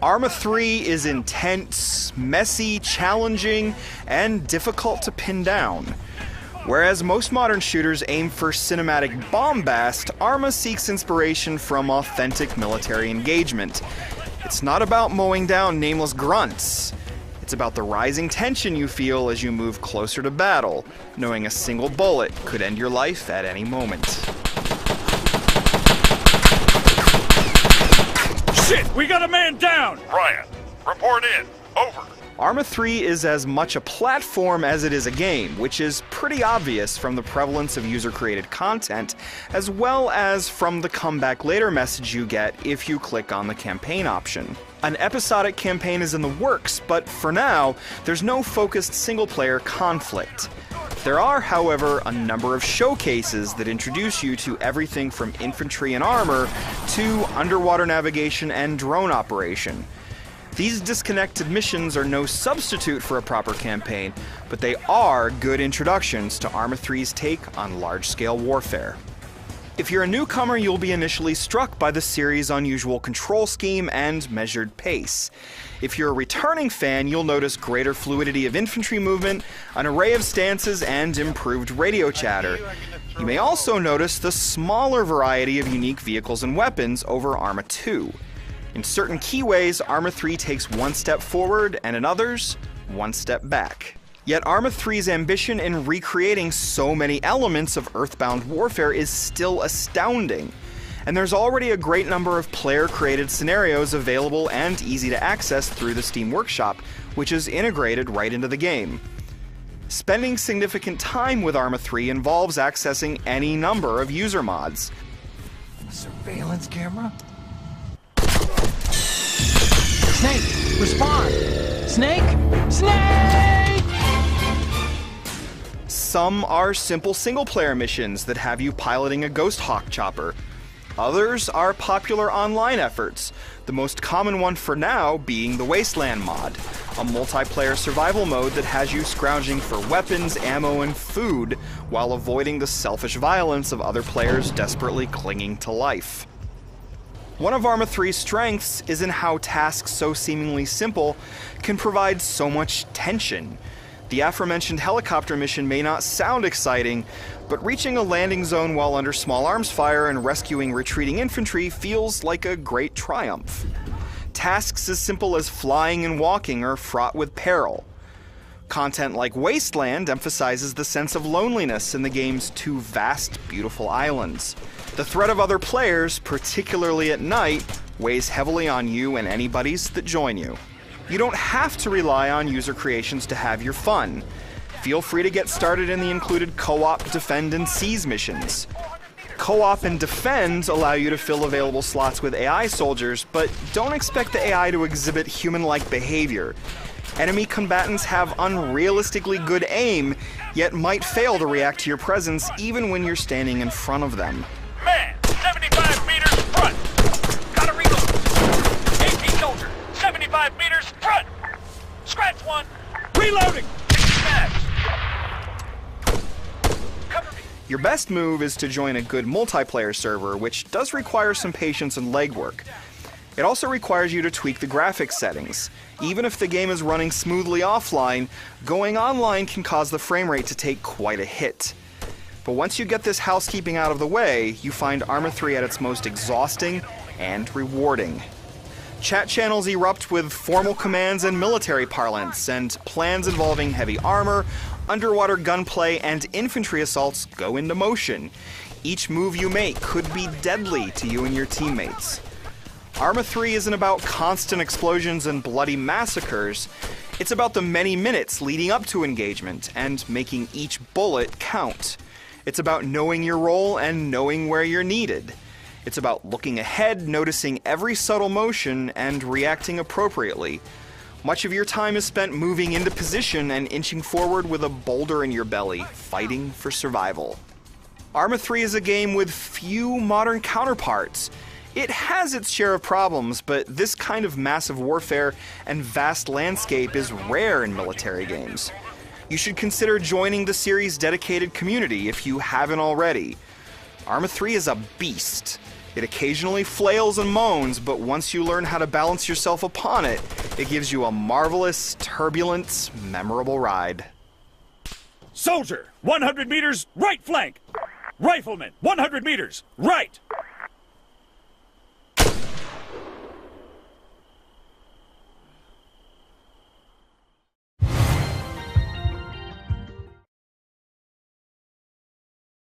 Arma 3 is intense, messy, challenging, and difficult to pin down. Whereas most modern shooters aim for cinematic bombast, Arma seeks inspiration from authentic military engagement. It's not about mowing down nameless grunts. It's about the rising tension you feel as you move closer to battle, knowing a single bullet could end your life at any moment. Shit, we got a man down! Ryan, report in. Over. Arma 3 is as much a platform as it is a game, which is pretty obvious from the prevalence of user-created content, as well as from the come back later message you get if you click on the campaign option. An episodic campaign is in the works, but for now, there's no focused single-player conflict. There are, however, a number of showcases that introduce you to everything from infantry and armor to underwater navigation and drone operation. These disconnected missions are no substitute for a proper campaign, but they are good introductions to Arma 3's take on large-scale warfare. If you're a newcomer, you'll be initially struck by the series' unusual control scheme and measured pace. If you're a returning fan, you'll notice greater fluidity of infantry movement, an array of stances, and improved radio chatter. You may also notice the smaller variety of unique vehicles and weapons over Arma 2. In certain key ways, Arma 3 takes one step forward, and in others, one step back. Yet Arma 3's ambition in recreating so many elements of Earthbound warfare is still astounding. And there's already a great number of player-created scenarios available and easy to access through the Steam Workshop, which is integrated right into the game. Spending significant time with Arma 3 involves accessing any number of user mods. Surveillance camera? Snake, respond! Snake? Snake! Some are simple single-player missions that have you piloting a Ghost Hawk chopper. Others are popular online efforts, the most common one for now being the Wasteland mod, a multiplayer survival mode that has you scrounging for weapons, ammo, and food while avoiding the selfish violence of other players desperately clinging to life. One of Arma 3's strengths is in how tasks so seemingly simple can provide so much tension. The aforementioned helicopter mission may not sound exciting, but reaching a landing zone while under small arms fire and rescuing retreating infantry feels like a great triumph. Tasks as simple as flying and walking are fraught with peril. Content like Wasteland emphasizes the sense of loneliness in the game's two vast, beautiful islands. The threat of other players, particularly at night, weighs heavily on you and any buddies that join you. You don't have to rely on user creations to have your fun. Feel free to get started in the included co-op, defend, and seize missions. Co-op and defend allow you to fill available slots with AI soldiers, but don't expect the AI to exhibit human-like behavior. Enemy combatants have unrealistically good aim, yet might fail to react to your presence even when you're standing in front of them. Man, 75 meters front. Gotta reload. AP soldier, 75 meters front. Scratch one. Reloading! Cover me. Your best move is to join a good multiplayer server, which does require some patience and legwork. It also requires you to tweak the graphics settings. Even if the game is running smoothly offline, going online can cause the frame rate to take quite a hit. But once you get this housekeeping out of the way, you find Arma 3 at its most exhausting and rewarding. Chat channels erupt with formal commands and military parlance, and plans involving heavy armor, underwater gunplay, and infantry assaults go into motion. Each move you make could be deadly to you and your teammates. Arma 3 isn't about constant explosions and bloody massacres. It's about the many minutes leading up to engagement and making each bullet count. It's about knowing your role and knowing where you're needed. It's about looking ahead, noticing every subtle motion, and reacting appropriately. Much of your time is spent moving into position and inching forward with a boulder in your belly, fighting for survival. Arma 3 is a game with few modern counterparts. It has its share of problems, but this kind of massive warfare and vast landscape is rare in military games. You should consider joining the series' dedicated community if you haven't already. Arma 3 is a beast. It occasionally flails and moans, but once you learn how to balance yourself upon it, it gives you a marvelous, turbulent, memorable ride. Soldier, 100 meters, right flank. Rifleman, 100 meters, right.